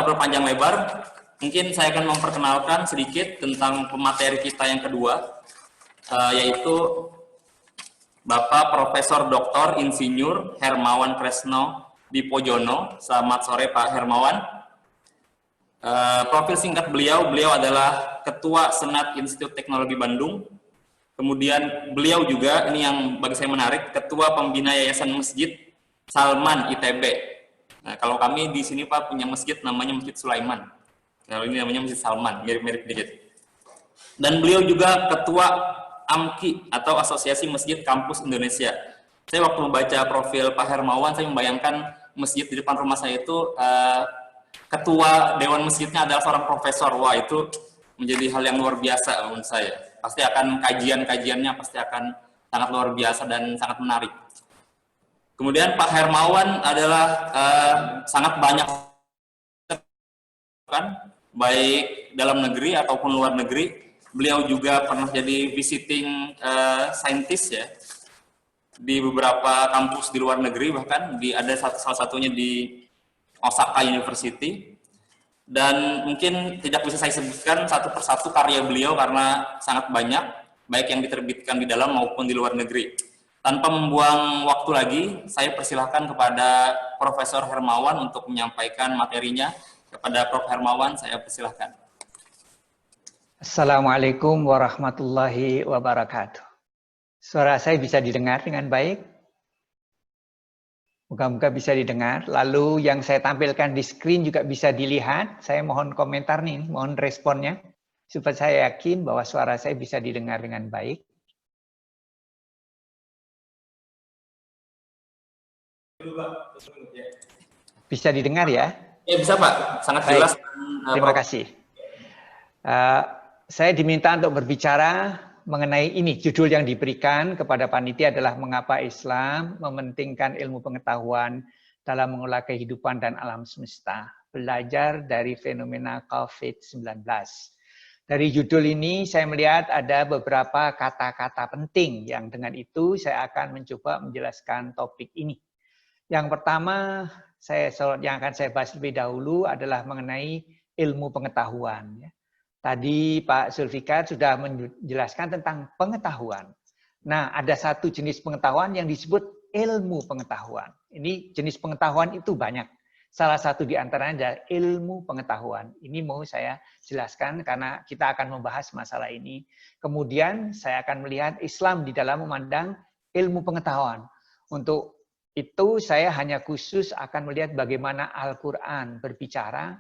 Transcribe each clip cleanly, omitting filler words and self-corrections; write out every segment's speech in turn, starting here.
tanpa berpanjang lebar, mungkin saya akan memperkenalkan sedikit tentang pemateri kita yang kedua, yaitu Bapak Profesor Dr. Insinyur Hermawan Kresno Dipojono. Selamat sore Pak Hermawan. Profil singkat beliau adalah Ketua Senat Institut Teknologi Bandung. Kemudian beliau juga, ini yang bagi saya menarik, Ketua Pembina Yayasan Masjid Salman ITB. Nah, kalau kami di sini Pak punya masjid namanya Masjid Sulaiman. Kalau ini namanya Masjid Salman, mirip-mirip dikit. Dan beliau juga Ketua AMKI atau Asosiasi Masjid Kampus Indonesia. Saya waktu membaca profil Pak Hermawan, saya membayangkan masjid di depan rumah saya itu ketua dewan masjidnya adalah seorang profesor. Wah, itu menjadi hal yang luar biasa menurut saya. Pasti akan kajian-kajiannya pasti akan sangat luar biasa dan sangat menarik. Kemudian Pak Hermawan adalah sangat banyak kan, baik dalam negeri ataupun luar negeri. Beliau juga pernah jadi visiting scientist ya di beberapa kampus di luar negeri, bahkan ada salah satunya di Osaka University. Dan mungkin tidak bisa saya sebutkan satu persatu karya beliau karena sangat banyak, baik yang diterbitkan di dalam maupun di luar negeri. Tanpa membuang waktu lagi, saya persilahkan kepada Profesor Hermawan untuk menyampaikan materinya. Kepada Prof. Hermawan, saya persilahkan. Assalamualaikum warahmatullahi wabarakatuh. Suara saya bisa didengar dengan baik? Moga-moga bisa didengar. Lalu yang saya tampilkan di screen juga bisa dilihat. Saya mohon komentar nih, mohon responnya. Supaya saya yakin bahwa suara saya bisa didengar dengan baik. Bisa didengar ya? Ya bisa Pak, sangat jelas. Terima kasih. Saya diminta untuk berbicara mengenai ini, judul yang diberikan kepada panitia adalah mengapa Islam mementingkan ilmu pengetahuan dalam mengelola kehidupan dan alam semesta. Belajar dari fenomena COVID-19. Dari judul ini saya melihat ada beberapa kata-kata penting yang dengan itu saya akan mencoba menjelaskan topik ini. Yang pertama yang akan saya bahas lebih dahulu adalah mengenai ilmu pengetahuan. Tadi Pak Zulfikar sudah menjelaskan tentang pengetahuan. Nah, ada satu jenis pengetahuan yang disebut ilmu pengetahuan. Ini jenis pengetahuan itu banyak. Salah satu di antaranya adalah ilmu pengetahuan. Ini mau saya jelaskan karena kita akan membahas masalah ini. Kemudian saya akan melihat Islam di dalam memandang ilmu pengetahuan. Untuk itu saya hanya khusus akan melihat bagaimana Al-Quran berbicara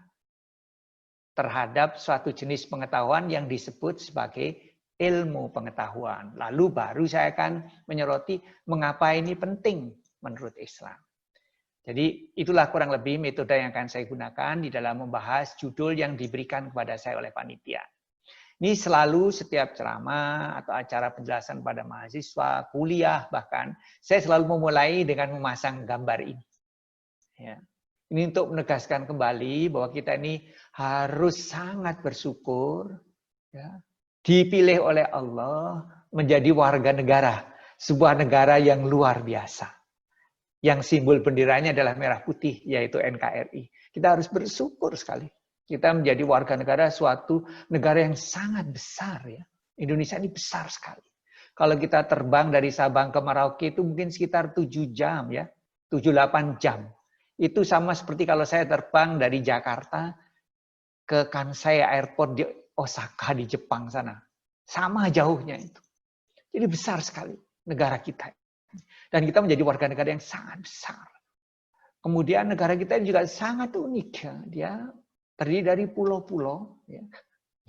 terhadap suatu jenis pengetahuan yang disebut sebagai ilmu pengetahuan. Lalu baru saya akan menyoroti mengapa ini penting menurut Islam. Jadi itulah kurang lebih metode yang akan saya gunakan di dalam membahas judul yang diberikan kepada saya oleh panitia. Ini selalu setiap ceramah atau acara penjelasan pada mahasiswa, kuliah bahkan, saya selalu memulai dengan memasang gambar ini. Ya. Ini untuk menegaskan kembali bahwa kita ini harus sangat bersyukur, ya, dipilih oleh Allah menjadi warga negara, sebuah negara yang luar biasa. Yang simbol benderanya adalah merah putih, yaitu NKRI. Kita harus bersyukur sekali. Kita menjadi warga negara suatu negara yang sangat besar. Ya. Indonesia ini besar sekali. Kalau kita terbang dari Sabang ke Merauke itu mungkin sekitar 7 jam, ya, 7-8 jam. Itu sama seperti kalau saya terbang dari Jakarta ke Kansai Airport di Osaka di Jepang sana. Sama jauhnya itu. Jadi besar sekali negara kita. Dan kita menjadi warga negara yang sangat besar. Kemudian negara kita juga sangat unik. Ya. Dia terdiri dari pulau-pulau. Ya.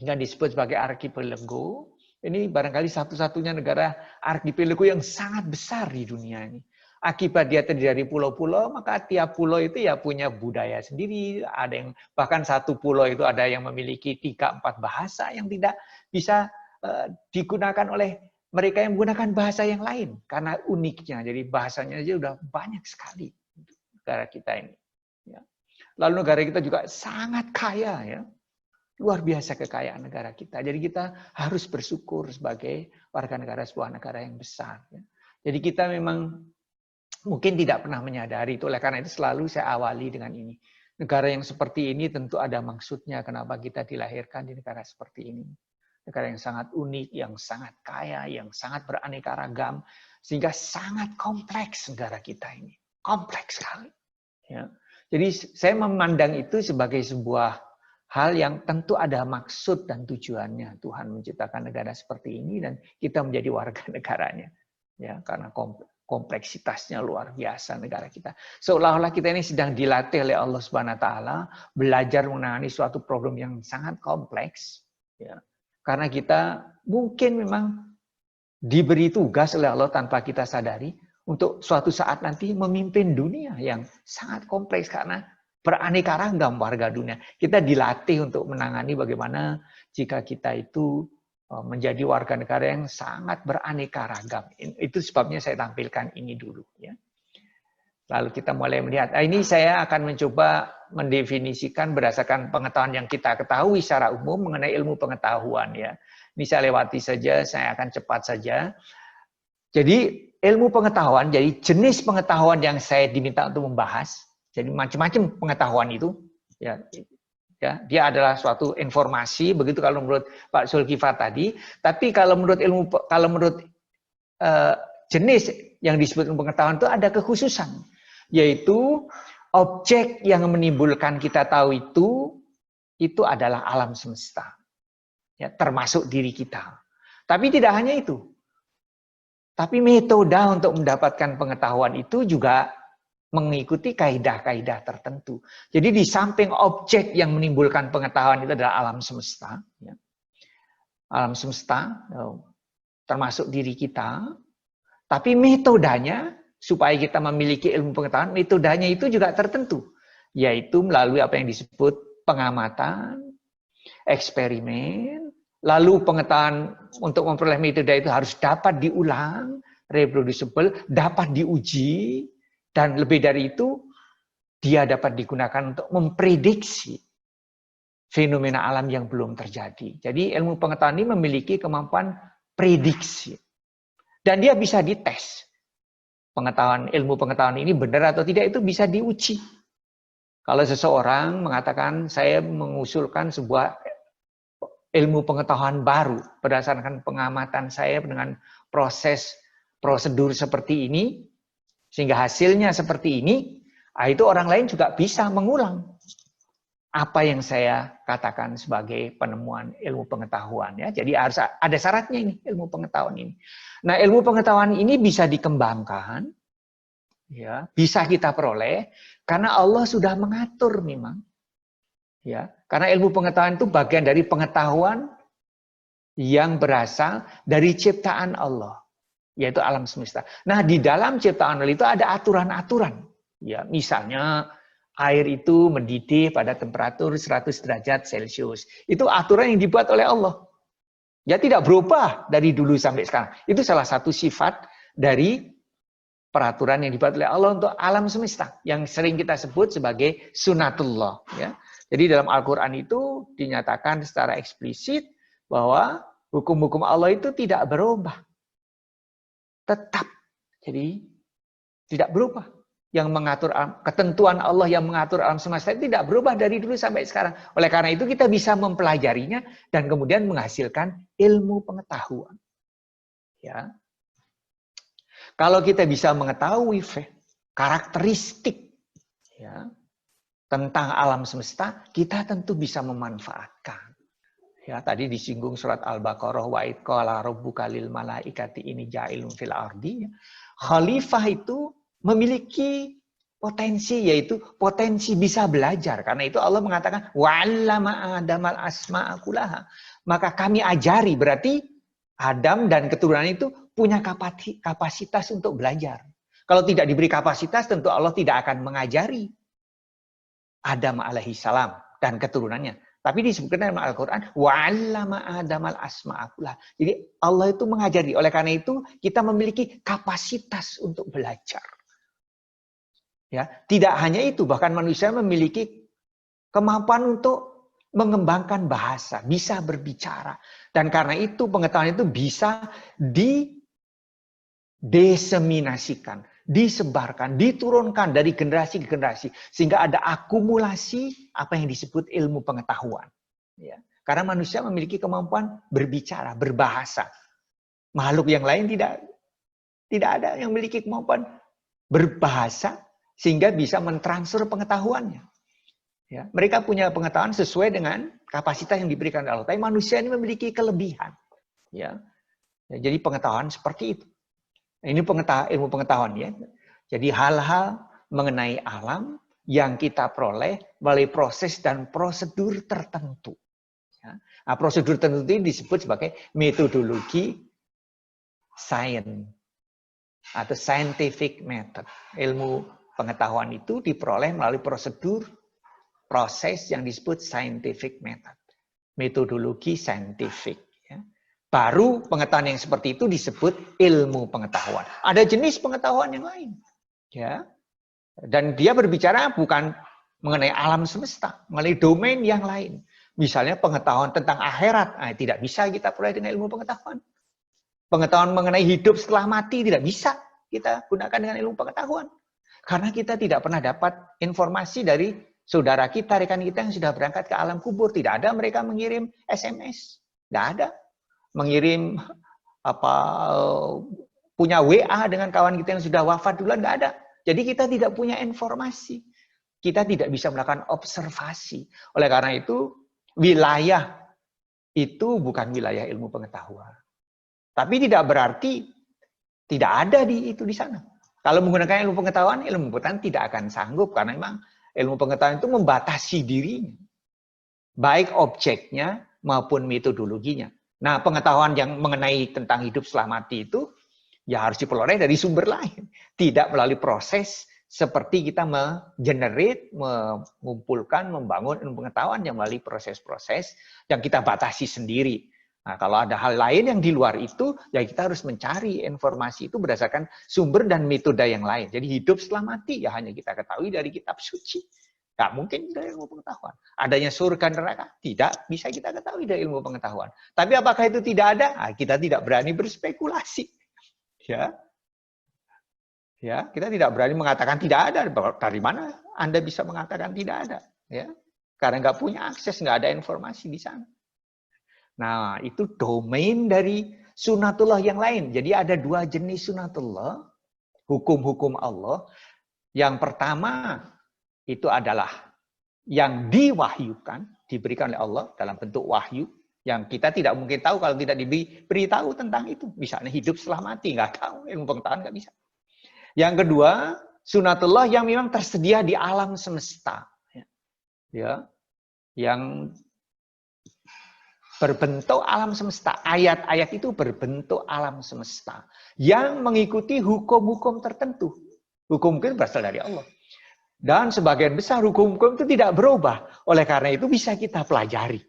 Yang disebut sebagai archipelago. Ini barangkali satu-satunya negara archipelago yang sangat besar di dunia ini. Akibat dia terdiri dari pulau-pulau, maka tiap pulau itu ya punya budaya sendiri. Ada yang bahkan satu pulau itu ada yang memiliki 3-4 bahasa yang tidak bisa digunakan oleh mereka yang menggunakan bahasa yang lain karena uniknya. Jadi bahasanya aja udah banyak sekali negara kita ini. Ya. Lalu negara kita juga sangat kaya, ya, luar biasa kekayaan negara kita. Jadi kita harus bersyukur sebagai warga negara sebuah negara yang besar. Ya. Jadi kita memang mungkin tidak pernah menyadari itu, oleh karena itu selalu saya awali dengan ini. Negara yang seperti ini tentu ada maksudnya kenapa kita dilahirkan di negara seperti ini. Negara yang sangat unik, yang sangat kaya, yang sangat beraneka ragam, sehingga sangat kompleks negara kita ini. Kompleks sekali. Ya. Jadi saya memandang itu sebagai sebuah hal yang tentu ada maksud dan tujuannya. Tuhan menciptakan negara seperti ini dan kita menjadi warga negaranya. Ya, karena kompleksitasnya luar biasa negara kita. Seolah-olah kita ini sedang dilatih oleh Allah Subhanahu wa taala belajar menangani suatu problem yang sangat kompleks, ya. Karena kita mungkin memang diberi tugas oleh Allah tanpa kita sadari untuk suatu saat nanti memimpin dunia yang sangat kompleks karena beraneka ragam warga dunia. Kita dilatih untuk menangani bagaimana jika kita itu menjadi warga negara yang sangat beraneka ragam. Itu sebabnya saya tampilkan ini dulu. Ya. Lalu kita mulai melihat. Ini saya akan mencoba mendefinisikan berdasarkan pengetahuan yang kita ketahui secara umum mengenai ilmu pengetahuan. Ya. Ini saya lewati saja, saya akan cepat saja. Jadi ilmu pengetahuan, jadi jenis pengetahuan yang saya diminta untuk membahas. Jadi macam-macam pengetahuan itu. Ya, ya, dia adalah suatu informasi, begitu kalau menurut Pak Zulkifli tadi. Tapi kalau menurut jenis yang disebut pengetahuan itu ada kekhususan, yaitu objek yang menimbulkan kita tahu itu adalah alam semesta, ya, termasuk diri kita. Tapi tidak hanya itu, tapi metode untuk mendapatkan pengetahuan itu juga mengikuti kaidah-kaidah tertentu. Jadi di samping objek yang menimbulkan pengetahuan itu adalah alam semesta. Ya. Alam semesta termasuk diri kita. Tapi metodenya supaya kita memiliki ilmu pengetahuan, metodenya itu juga tertentu. Yaitu melalui apa yang disebut pengamatan, eksperimen, lalu pengetahuan untuk memperoleh metode itu harus dapat diulang, reproducible, dapat diuji, dan lebih dari itu, dia dapat digunakan untuk memprediksi fenomena alam yang belum terjadi. Jadi ilmu pengetahuan ini memiliki kemampuan prediksi. Dan dia bisa dites. Ilmu pengetahuan ini benar atau tidak itu bisa diuji. Kalau seseorang mengatakan, saya mengusulkan sebuah ilmu pengetahuan baru berdasarkan pengamatan saya dengan prosedur seperti ini, sehingga hasilnya seperti ini, itu orang lain juga bisa mengulang apa yang saya katakan sebagai penemuan ilmu pengetahuan. Ya. Jadi harus ada syaratnya ini, ilmu pengetahuan ini. Nah, ilmu pengetahuan ini bisa dikembangkan, ya, bisa kita peroleh, karena Allah sudah mengatur memang. Ya, karena ilmu pengetahuan itu bagian dari pengetahuan yang berasal dari ciptaan Allah, yaitu alam semesta. Nah, di dalam ciptaan Allah itu ada aturan-aturan. Ya, misalnya air itu mendidih pada temperatur 100 derajat Celcius. Itu aturan yang dibuat oleh Allah. Ya, tidak berubah dari dulu sampai sekarang. Itu salah satu sifat dari peraturan yang dibuat oleh Allah untuk alam semesta, yang sering kita sebut sebagai sunatullah. Ya. Jadi dalam Al-Quran itu dinyatakan secara eksplisit bahwa hukum-hukum Allah itu tidak berubah. Tetap. Jadi tidak berubah. Yang mengatur ketentuan Allah yang mengatur alam semesta itu tidak berubah dari dulu sampai sekarang. Oleh karena itu kita bisa mempelajarinya dan kemudian menghasilkan ilmu pengetahuan. Ya. Kalau kita bisa mengetahui karakteristik, ya, tentang alam semesta, kita tentu bisa memanfaatkan. Ya, tadi disinggung surat Al-Baqarah, wa id qala rabbuka lil malaikati inni ja'ilun fil ardi. Khalifah itu memiliki potensi, yaitu potensi bisa belajar. Karena itu Allah mengatakan wa'allama adamal asma'a kullaha. Maka kami ajari, berarti Adam dan keturunan itu punya kapasitas untuk belajar. Kalau tidak diberi kapasitas, tentu Allah tidak akan mengajari Adam alaihi salam dan keturunannya. Tapi disebutkan dalam Al-Quran, wa'allama adamal asma'a kullaha. Jadi Allah itu mengajari. Oleh karena itu, kita memiliki kapasitas untuk belajar. Ya, tidak hanya itu, bahkan manusia memiliki kemampuan untuk mengembangkan bahasa, bisa berbicara. Dan karena itu pengetahuan itu bisa dideseminasikan, disebarkan, diturunkan dari generasi ke generasi, sehingga ada akumulasi apa yang disebut ilmu pengetahuan. Ya. Karena manusia memiliki kemampuan berbicara, berbahasa. Makhluk yang lain tidak ada yang memiliki kemampuan berbahasa sehingga bisa mentransfer pengetahuannya. Ya, mereka punya pengetahuan sesuai dengan kapasitas yang diberikan Allah. Tapi manusia ini memiliki kelebihan. Ya. Jadi pengetahuan seperti itu. Ini ilmu pengetahuan ya. Jadi hal-hal mengenai alam yang kita peroleh melalui proses dan prosedur tertentu. Ya. Nah, prosedur tertentu ini disebut sebagai metodologi sains atau scientific method. Ilmu pengetahuan itu diperoleh melalui prosedur proses yang disebut scientific method. Metodologi saintifik. Ya. Baru pengetahuan yang seperti itu disebut ilmu pengetahuan. Ada jenis pengetahuan yang lain. Ya. Dan dia berbicara bukan mengenai alam semesta, mengenai domain yang lain. Misalnya pengetahuan tentang akhirat, tidak bisa kita peroleh dengan ilmu pengetahuan. Pengetahuan mengenai hidup setelah mati tidak bisa kita gunakan dengan ilmu pengetahuan. Karena kita tidak pernah dapat informasi dari saudara kita, rekan kita yang sudah berangkat ke alam kubur. Tidak ada mereka mengirim SMS. Tidak ada. Mengirim punya WA dengan kawan kita yang sudah wafat duluan, tidak ada. Jadi kita tidak punya informasi. Kita tidak bisa melakukan observasi. Oleh karena itu, wilayah itu bukan wilayah ilmu pengetahuan. Tapi tidak berarti tidak ada di sana. Kalau menggunakan ilmu pengetahuan tidak akan sanggup karena memang ilmu pengetahuan itu membatasi dirinya. Baik objeknya maupun metodologinya. Nah, pengetahuan yang mengenai tentang hidup setelah mati itu ya harus diperoleh dari sumber lain. Tidak melalui proses seperti kita mengenerate, mengumpulkan, membangun ilmu pengetahuan yang melalui proses-proses yang kita batasi sendiri. Nah, kalau ada hal lain yang di luar itu, ya kita harus mencari informasi itu berdasarkan sumber dan metode yang lain. Jadi hidup setelah mati ya hanya kita ketahui dari kitab suci. Nggak mungkin dari ilmu pengetahuan. Adanya surga dan neraka tidak bisa kita ketahui dari ilmu pengetahuan. Tapi apakah itu tidak ada? Nah, kita tidak berani berspekulasi. Ya, kita tidak berani mengatakan tidak ada. Dari mana Anda bisa mengatakan tidak ada? Ya, karena nggak punya akses, nggak ada informasi di sana. Nah, itu domain dari sunatullah yang lain. Jadi ada dua jenis sunatullah, hukum-hukum Allah. Yang pertama itu adalah yang diwahyukan, diberikan oleh Allah dalam bentuk wahyu, yang kita tidak mungkin tahu kalau tidak diberitahu tentang itu. Misalnya hidup setelah mati, nggak tahu, ilmu pengetahuan nggak bisa. Yang kedua, sunatullah yang memang tersedia di alam semesta. Ya, yang berbentuk alam semesta. Ayat-ayat itu berbentuk alam semesta. Yang mengikuti hukum-hukum tertentu. Hukum-hukum berasal dari Allah. Dan sebagian besar hukum-hukum itu tidak berubah. Oleh karena itu bisa kita pelajari.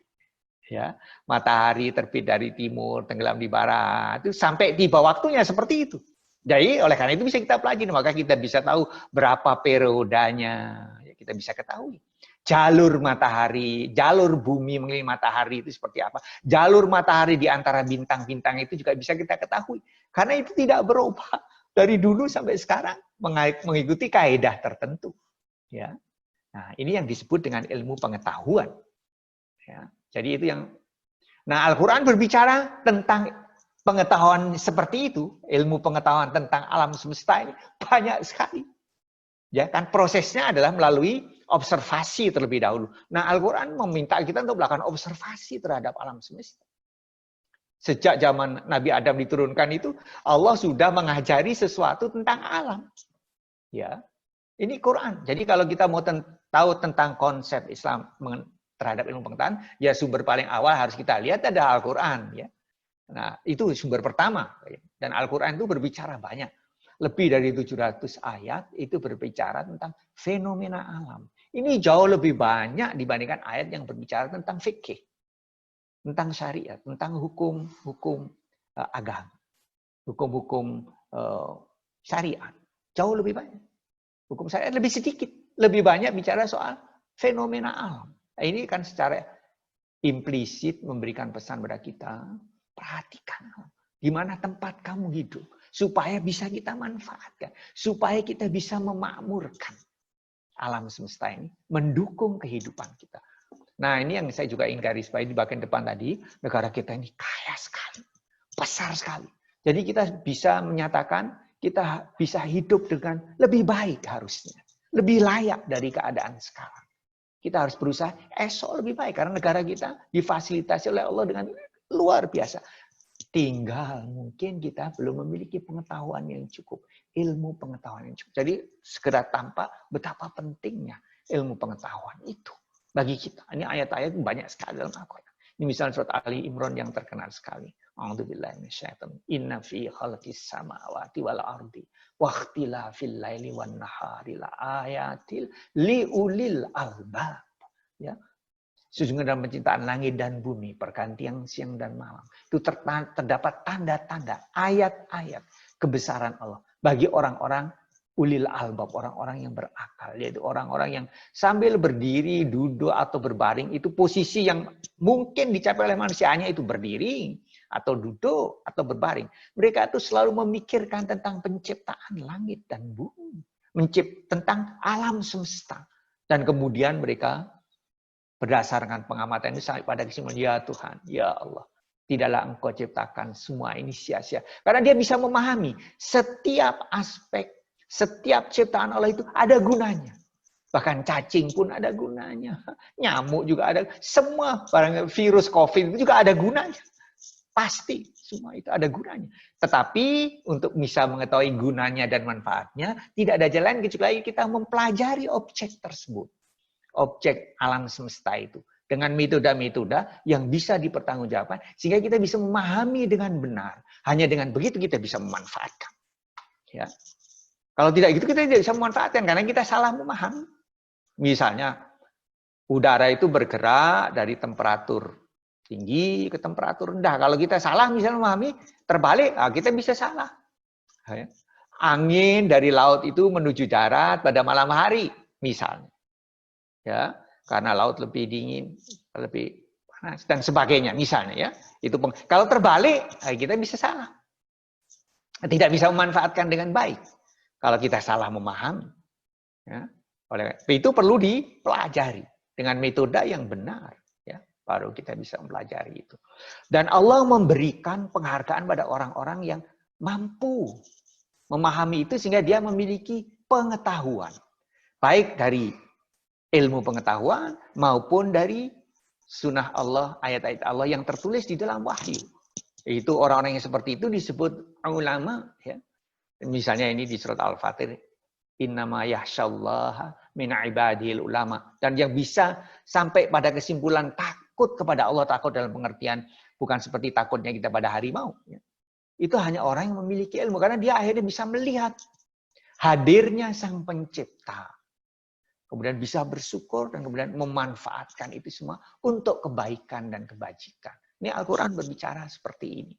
Ya, matahari terbit dari timur, tenggelam di barat. Itu sampai tiba waktunya seperti itu. Jadi oleh karena itu bisa kita pelajari. Maka kita bisa tahu berapa periodanya. Ya, kita bisa ketahui. Jalur matahari, jalur bumi mengelilingi matahari itu seperti apa. Jalur matahari di antara bintang-bintang itu juga bisa kita ketahui. Karena itu tidak berubah. Dari dulu sampai sekarang mengikuti kaedah tertentu. Ya. Nah, ini yang disebut dengan ilmu pengetahuan. Ya. Jadi itu yang. Nah, Al-Quran berbicara tentang pengetahuan seperti itu, ilmu pengetahuan tentang alam semesta ini banyak sekali. Ya kan, prosesnya adalah melalui observasi terlebih dahulu. Nah, Al-Quran meminta kita untuk melakukan observasi terhadap alam semesta. Sejak zaman Nabi Adam diturunkan itu, Allah sudah mengajari sesuatu tentang alam. Ya. Ini Quran. Jadi kalau kita mau tahu tentang konsep Islam terhadap ilmu pengetahuan, ya sumber paling awal harus kita lihat ada Al-Quran. Ya. Nah, itu sumber pertama. Dan Al-Quran itu berbicara banyak. Lebih dari 700 ayat itu berbicara tentang fenomena alam. Ini jauh lebih banyak dibandingkan ayat yang berbicara tentang fikih. Tentang syariat, tentang hukum-hukum agama. Hukum-hukum syariat. Jauh lebih banyak. Hukum syariat lebih sedikit, lebih banyak bicara soal fenomena alam. Nah, ini kan secara implisit memberikan pesan pada kita, perhatikan di mana tempat kamu hidup. supaya bisa kita manfaatkan, supaya kita bisa memakmurkan alam semesta ini, mendukung kehidupan kita. Nah, ini yang saya juga ingin garis bawahi di bagian depan tadi, negara kita ini kaya sekali, besar sekali. Jadi kita bisa menyatakan kita bisa hidup dengan lebih baik harusnya, lebih layak dari keadaan sekarang. Kita harus berusaha esok lebih baik karena negara kita difasilitasi oleh Allah dengan luar biasa. Tinggal mungkin kita belum memiliki pengetahuan yang cukup, ilmu pengetahuan yang cukup. Jadi segera tampak betapa pentingnya ilmu pengetahuan itu bagi kita. Ini ayat-ayat banyak sekali dalam Al-Quran. Ini misalnya surat Ali Imran yang terkenal sekali. A'udzubillahi minasyaitonir rajim. Inna fi khalqis samawati wal ardi wa ikhtilafil laili wan nahari la ayatil liulil albab. Ya. Sesungguhnya dalam penciptaan langit dan bumi, pergantian siang dan malam, itu terdapat tanda-tanda, ayat-ayat kebesaran Allah bagi orang-orang ulil albab, orang-orang yang berakal, yaitu orang-orang yang sambil berdiri, duduk atau berbaring, itu posisi yang mungkin dicapai oleh manusia hanya itu berdiri atau duduk atau berbaring. Mereka itu selalu memikirkan tentang penciptaan langit dan bumi, tentang alam semesta, dan kemudian mereka berdasarkan pengamatan itu sampai pada kesimpulan, ya Tuhan, ya Allah, tidaklah Engkau ciptakan semua ini sia-sia. Karena dia bisa memahami setiap aspek, setiap ciptaan Allah itu ada gunanya. Bahkan cacing pun ada gunanya. Nyamuk juga ada. Semua barang virus COVID itu juga ada gunanya. Pasti semua itu ada gunanya. Tetapi untuk bisa mengetahui gunanya dan manfaatnya, tidak ada jalan kecuali kita mempelajari objek tersebut. Objek alam semesta itu dengan metode-metode yang bisa dipertanggungjawabkan sehingga kita bisa memahami dengan benar. Hanya dengan begitu kita bisa memanfaatkan. Ya. Kalau tidak gitu kita tidak bisa memanfaatkan karena kita salah memahami. Misalnya udara itu bergerak dari temperatur tinggi ke temperatur rendah. Kalau kita salah misalnya memahami terbalik, kita bisa salah. Ya. Angin dari laut itu menuju darat pada malam hari misalnya. Ya, karena laut lebih dingin, lebih panas dan sebagainya misalnya ya. Itu kalau terbalik kita bisa salah. Tidak bisa memanfaatkan dengan baik kalau kita salah memahami. Ya. Oleh itu perlu dipelajari dengan metode yang benar ya, baru kita bisa mempelajari itu. Dan Allah memberikan penghargaan pada orang-orang yang mampu memahami itu sehingga dia memiliki pengetahuan baik dari ilmu pengetahuan maupun dari sunnah Allah, ayat-ayat Allah yang tertulis di dalam wahyu. Itu orang-orang yang seperti itu disebut ulama. Ya. Misalnya ini di surat Al-Fatir. Innama yahsyallaha min ibadil ulama. Dan yang bisa sampai pada kesimpulan takut kepada Allah, takut dalam pengertian bukan seperti takutnya kita pada harimau. Ya. Itu hanya orang yang memiliki ilmu. Karena dia akhirnya bisa melihat hadirnya Sang Pencipta. Kemudian bisa bersyukur dan kemudian memanfaatkan itu semua untuk kebaikan dan kebajikan. Ini Al-Quran berbicara seperti ini.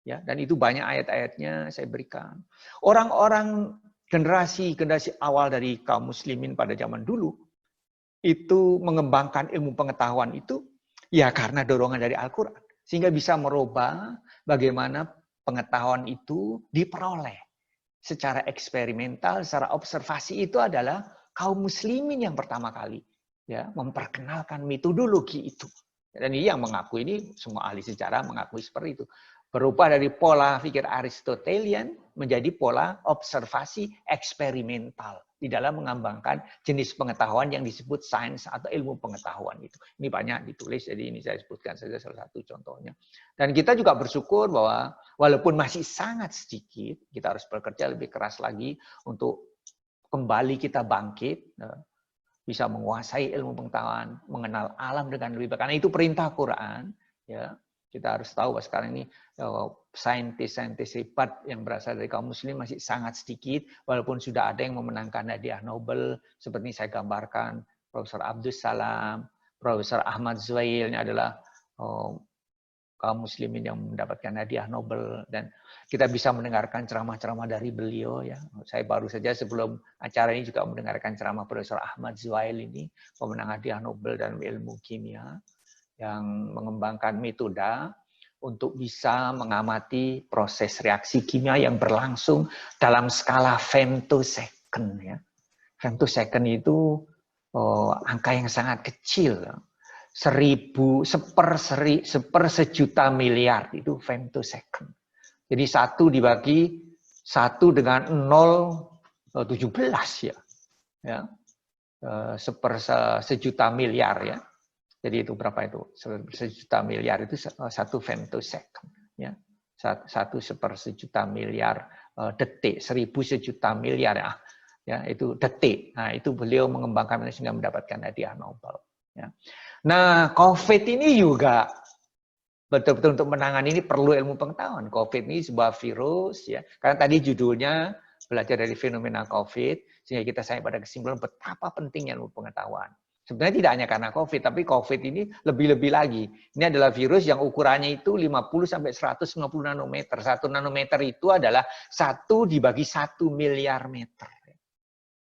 Ya, dan itu banyak ayat-ayatnya saya berikan. Orang-orang generasi awal dari kaum muslimin pada zaman dulu, itu mengembangkan ilmu pengetahuan itu ya karena dorongan dari Al-Quran. Sehingga bisa merubah bagaimana pengetahuan itu diperoleh. Secara eksperimental, secara observasi itu adalah kaum muslimin yang pertama kali ya memperkenalkan metodologi itu. Dan ini yang mengaku ini semua ahli sejarah mengakui seperti itu. Berubah dari pola pikir Aristotelian menjadi pola observasi eksperimental di dalam mengembangkan jenis pengetahuan yang disebut sains atau ilmu pengetahuan itu. Ini banyak ditulis, jadi ini saya sebutkan saja salah satu contohnya. Dan kita juga bersyukur bahwa walaupun masih sangat sedikit, kita harus bekerja lebih keras lagi untuk kembali kita bangkit, bisa menguasai ilmu pengetahuan, mengenal alam dengan lebih baik. Karena itu perintah Quran. Ya, kita harus tahu bahwa sekarang ini saintis-saintis hebat yang berasal dari kaum muslim masih sangat sedikit, walaupun sudah ada yang memenangkan hadiah Nobel, seperti saya gambarkan, Profesor Abdus Salam, Profesor Ahmad Zuhail, ini adalah kaum muslimin yang mendapatkan hadiah Nobel, dan kita bisa mendengarkan ceramah-ceramah dari beliau ya. Saya baru saja sebelum acara ini juga mendengarkan ceramah Profesor Ahmad Zuhail ini, pemenang hadiah Nobel dalam ilmu kimia yang mengembangkan metode untuk bisa mengamati proses reaksi kimia yang berlangsung dalam skala femtosecond. Ya. Femtosecond itu angka yang sangat kecil. 1000 seper sejuta miliar itu femtosecond. Jadi 1 dibagi 1 dengan 0,17 ya. Ya. Sejuta miliar ya. Jadi itu berapa itu? Sejuta miliar itu 1 femtosecond. Ya. 1 seper sejuta miliar detik, 1000 sejuta miliar ya. Ya, itu detik. Nah, itu beliau mengembangkan sehingga mendapatkan hadiah Nobel. Ya. Nah, COVID ini juga betul-betul untuk menangani ini perlu ilmu pengetahuan. COVID ini sebuah virus ya. Karena tadi judulnya belajar dari fenomena COVID, sehingga kita sampai pada kesimpulan betapa pentingnya ilmu pengetahuan. Sebenarnya tidak hanya karena COVID, tapi COVID ini lebih-lebih lagi. Ini adalah virus yang ukurannya itu 50 sampai 150 nanometer. 1 nanometer itu adalah 1 dibagi 1 miliar meter.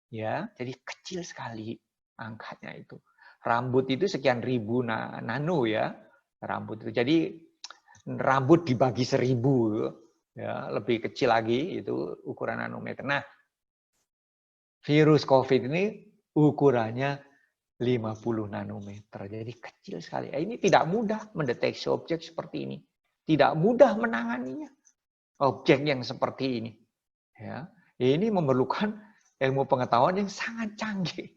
Ya, jadi kecil sekali angkanya itu. Rambut itu sekian ribu nano ya. Rambut itu. Jadi rambut dibagi 1000 ya, lebih kecil lagi itu ukuran nanometer. Nah, virus COVID ini ukurannya 50 nanometer. Jadi kecil sekali. Ini tidak mudah mendeteksi objek seperti ini. Tidak mudah menanganinya. Objek yang seperti ini. Ya, ini memerlukan ilmu pengetahuan yang sangat canggih.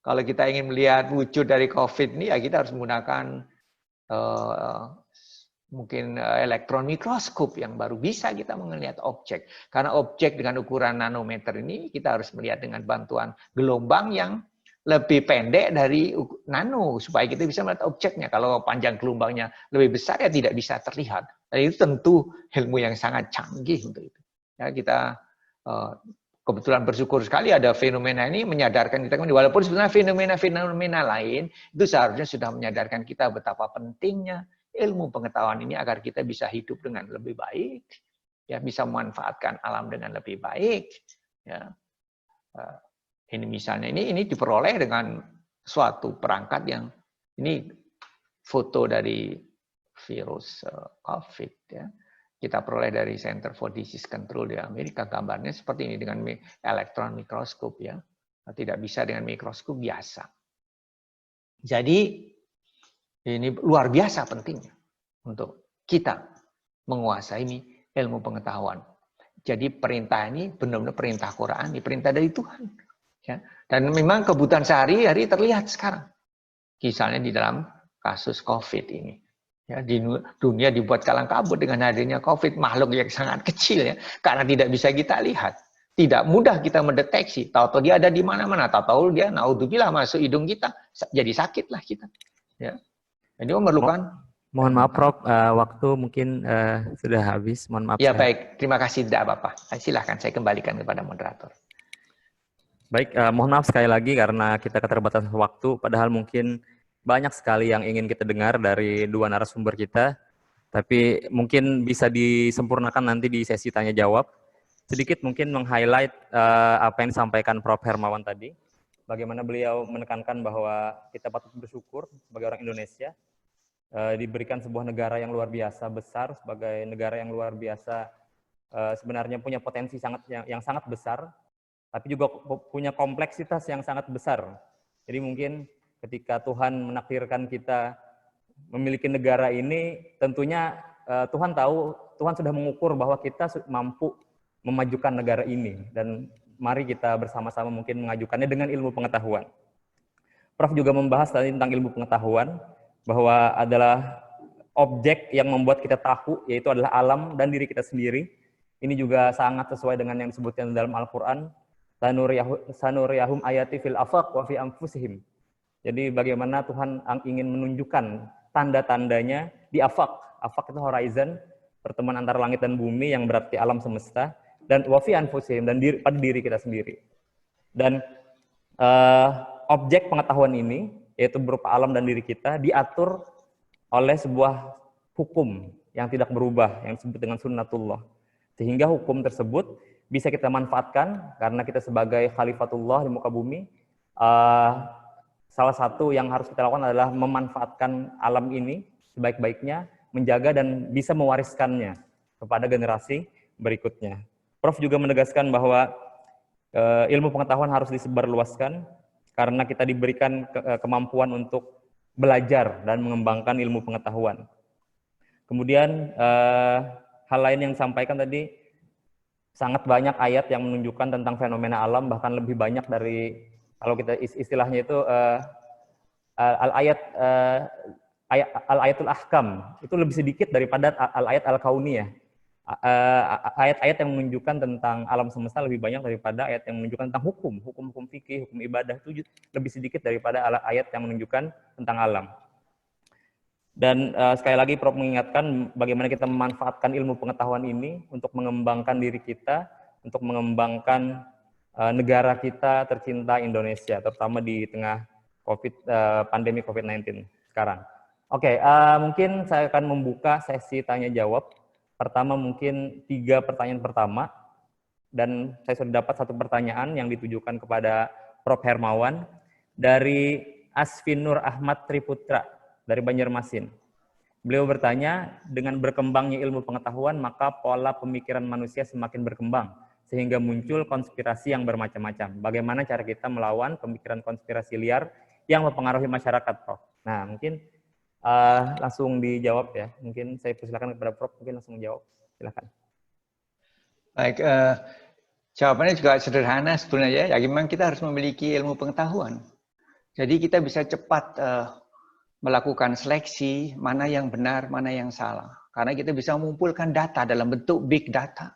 Kalau kita ingin melihat wujud dari COVID ini, ya kita harus menggunakan mungkin elektron mikroskop yang baru bisa kita melihat objek. Karena objek dengan ukuran nanometer ini kita harus melihat dengan bantuan gelombang yang lebih pendek dari nano supaya kita bisa melihat objeknya. Kalau panjang gelombangnya lebih besar ya tidak bisa terlihat. Dan itu tentu ilmu yang sangat canggih untuk itu. Ya, kita kebetulan bersyukur sekali ada fenomena ini menyadarkan kita, walaupun sebenarnya fenomena-fenomena lain itu seharusnya sudah menyadarkan kita betapa pentingnya ilmu pengetahuan ini agar kita bisa hidup dengan lebih baik, ya bisa memanfaatkan alam dengan lebih baik. Ya. Ini misalnya ini diperoleh dengan suatu perangkat yang ini foto dari virus COVID ya. Kita peroleh dari Center for Disease Control di Amerika, gambarnya seperti ini dengan elektron mikroskop ya. Tidak bisa dengan mikroskop biasa. Jadi ini luar biasa pentingnya untuk kita menguasai ilmu pengetahuan. Jadi perintah ini benar-benar perintah Quran, ini perintah dari Tuhan. Ya. Dan memang kebutuhan sehari-hari terlihat sekarang. Misalnya di dalam kasus COVID ini. Ya, di dunia dibuat kalang kabut dengan hadirnya COVID, makhluk yang sangat kecil ya, karena tidak bisa kita lihat. Tidak mudah kita mendeteksi. Tahu-tahu dia ada di mana-mana, tahu-tahu dia naudzubillah masuk hidung kita, jadi sakitlah kita. Ya. Jadi memerlukan mohon maaf Prof, waktu mungkin sudah habis. Mohon maaf. Ya baik, terima kasih tidak apa-apa. Silahkan saya kembalikan kepada moderator. Baik, mohon maaf sekali lagi karena kita keterbatasan waktu, padahal mungkin banyak sekali yang ingin kita dengar dari dua narasumber kita, tapi mungkin bisa disempurnakan nanti di sesi tanya-jawab. Sedikit mungkin meng-highlight apa yang disampaikan Prof. Hermawan tadi, bagaimana beliau menekankan bahwa kita patut bersyukur sebagai orang Indonesia, diberikan sebuah negara yang luar biasa besar, sebagai negara yang luar biasa sebenarnya punya potensi yang sangat besar, tapi juga punya kompleksitas yang sangat besar. Jadi mungkin ketika Tuhan menakdirkan kita memiliki negara ini, tentunya Tuhan tahu, Tuhan sudah mengukur bahwa kita mampu memajukan negara ini. Dan mari kita bersama-sama mungkin mengajukannya dengan ilmu pengetahuan. Prof juga membahas tadi tentang ilmu pengetahuan, bahwa adalah objek yang membuat kita tahu, yaitu adalah alam dan diri kita sendiri. Ini juga sangat sesuai dengan yang disebutkan dalam Al-Quran. Sanuriyahum ayati fil afaq wa fi anfusihim. Jadi bagaimana Tuhan ingin menunjukkan tanda-tandanya di afaq. Afaq itu horizon, pertemuan antara langit dan bumi yang berarti alam semesta, dan wa fi anfusihim, dan pada diri kita sendiri. Dan objek pengetahuan ini, yaitu berupa alam dan diri kita, diatur oleh sebuah hukum yang tidak berubah, yang disebut dengan sunnatullah. Sehingga hukum tersebut bisa kita manfaatkan karena kita sebagai khalifatullah di muka bumi. Salah satu yang harus kita lakukan adalah memanfaatkan alam ini sebaik-baiknya menjaga dan bisa mewariskannya kepada generasi berikutnya. Prof juga menegaskan bahwa ilmu pengetahuan harus disebarluaskan karena kita diberikan kemampuan untuk belajar dan mengembangkan ilmu pengetahuan. Kemudian hal lain yang disampaikan tadi, sangat banyak ayat yang menunjukkan tentang fenomena alam, bahkan lebih banyak dari, kalau kita istilahnya itu al-ayatul ahkam, itu lebih sedikit daripada al-ayat al-kauniyah. Ayat-ayat yang menunjukkan tentang alam semesta lebih banyak daripada ayat yang menunjukkan tentang hukum fikih, hukum ibadah, itu lebih sedikit daripada ayat yang menunjukkan tentang alam. Dan sekali lagi Prof mengingatkan bagaimana kita memanfaatkan ilmu pengetahuan ini untuk mengembangkan diri kita, untuk mengembangkan negara kita tercinta Indonesia, terutama di tengah pandemi COVID-19 sekarang. Oke, mungkin saya akan membuka sesi tanya jawab. Pertama mungkin 3 pertanyaan pertama, dan saya sudah dapat 1 pertanyaan yang ditujukan kepada Prof Hermawan dari Asfinur Ahmad Triputra dari Banjarmasin. Beliau bertanya, dengan berkembangnya ilmu pengetahuan, maka pola pemikiran manusia semakin berkembang, sehingga muncul konspirasi yang bermacam-macam. Bagaimana cara kita melawan pemikiran konspirasi liar yang mempengaruhi masyarakat, Prof? Nah, mungkin langsung dijawab ya. Mungkin saya persilakan kepada Prof, mungkin langsung jawab. Silakan. Baik, jawabannya juga sederhana sebenarnya. Ya, memang kita harus memiliki ilmu pengetahuan. Jadi kita bisa cepat melakukan seleksi, mana yang benar, mana yang salah. Karena kita bisa mengumpulkan data dalam bentuk big data.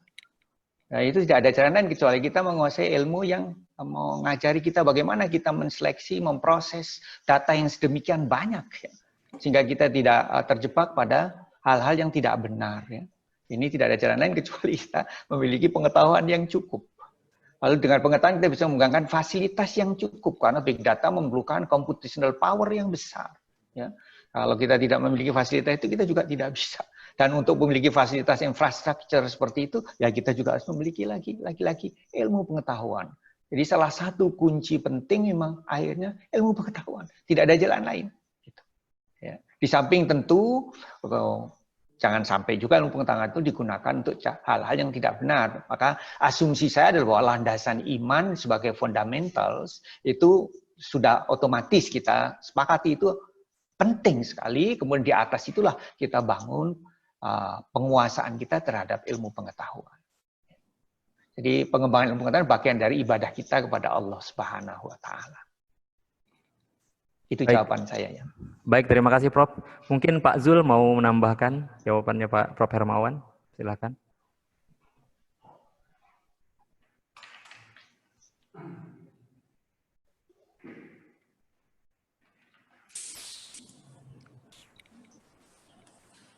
Nah, itu tidak ada cara lain kecuali kita menguasai ilmu yang mengajari kita bagaimana kita menseleksi, memproses data yang sedemikian banyak. Ya. Sehingga kita tidak terjebak pada hal-hal yang tidak benar. Ya. Ini tidak ada cara lain kecuali kita memiliki pengetahuan yang cukup. Lalu dengan pengetahuan kita bisa menggunakan fasilitas yang cukup. Karena big data memerlukan computational power yang besar. Ya. Kalau kita tidak memiliki fasilitas itu, kita juga tidak bisa. Dan untuk memiliki fasilitas infrastruktur seperti itu, ya kita juga harus memiliki lagi ilmu pengetahuan. Jadi salah satu kunci penting memang akhirnya ilmu pengetahuan. Tidak ada jalan lain. Gitu. Ya. Di samping tentu, jangan sampai juga ilmu pengetahuan itu digunakan untuk hal-hal yang tidak benar. Maka asumsi saya adalah bahwa landasan iman sebagai fundamentals itu sudah otomatis kita sepakati itu penting sekali, kemudian di atas itulah kita bangun penguasaan kita terhadap ilmu pengetahuan. Jadi pengembangan ilmu pengetahuan bagian dari ibadah kita kepada Allah Subhanahu wa taala. Itu jawaban saya ya. Baik, terima kasih Prof. Mungkin Pak Zul mau menambahkan jawabannya Pak Prof Hermawan. Silakan.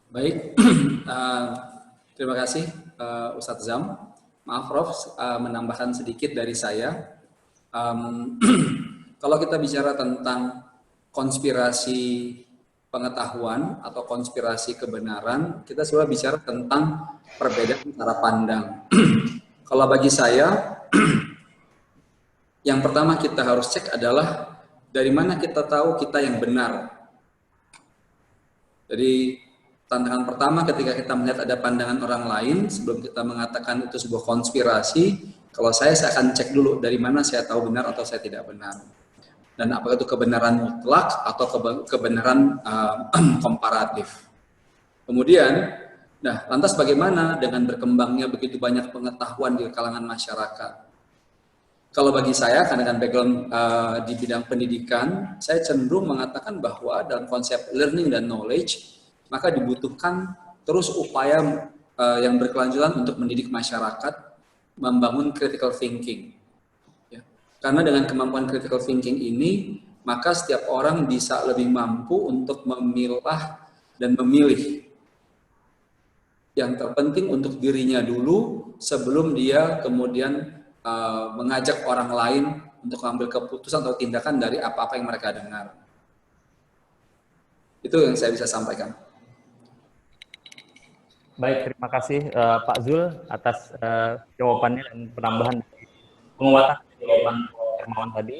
Baik, terima kasih Ustadz Zam. Maaf Prof, menambahkan sedikit dari saya. Kalau kita bicara tentang konspirasi pengetahuan atau konspirasi kebenaran, kita sudah bicara tentang perbedaan cara pandang. Kalau bagi saya, yang pertama kita harus cek adalah dari mana kita tahu kita yang benar. Jadi tantangan pertama ketika kita melihat ada pandangan orang lain, sebelum kita mengatakan itu sebuah konspirasi, kalau saya akan cek dulu dari mana saya tahu benar atau saya tidak benar. Dan apakah itu kebenaran mutlak atau kebenaran komparatif. Kemudian, nah lantas bagaimana dengan berkembangnya begitu banyak pengetahuan di kalangan masyarakat? Kalau bagi saya, karena dengan background di bidang pendidikan, saya cenderung mengatakan bahwa dalam konsep learning dan knowledge, maka dibutuhkan terus upaya yang berkelanjutan untuk mendidik masyarakat, membangun critical thinking. Ya. Karena dengan kemampuan critical thinking ini, maka setiap orang bisa lebih mampu untuk memilah dan memilih. Yang terpenting untuk dirinya dulu, sebelum dia kemudian mengajak orang lain untuk mengambil keputusan atau tindakan dari apa-apa yang mereka dengar. Itu yang saya bisa sampaikan. Baik, terima kasih Pak Zul atas jawabannya dan penambahan penguatan jawaban Hermawan tadi.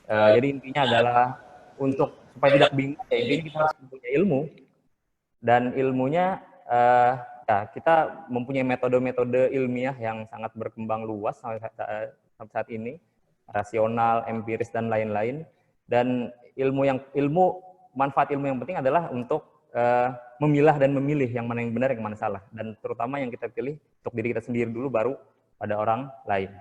Jadi intinya adalah untuk supaya tidak bingung, ya intinya kita harus punya ilmu. Dan ilmunya, ya, kita mempunyai metode-metode ilmiah yang sangat berkembang luas sampai saat ini, rasional, empiris, dan lain-lain. Dan manfaat ilmu yang penting adalah untuk memilah dan memilih yang mana yang benar, yang mana salah. Dan terutama yang kita pilih untuk diri kita sendiri dulu, baru pada orang lain.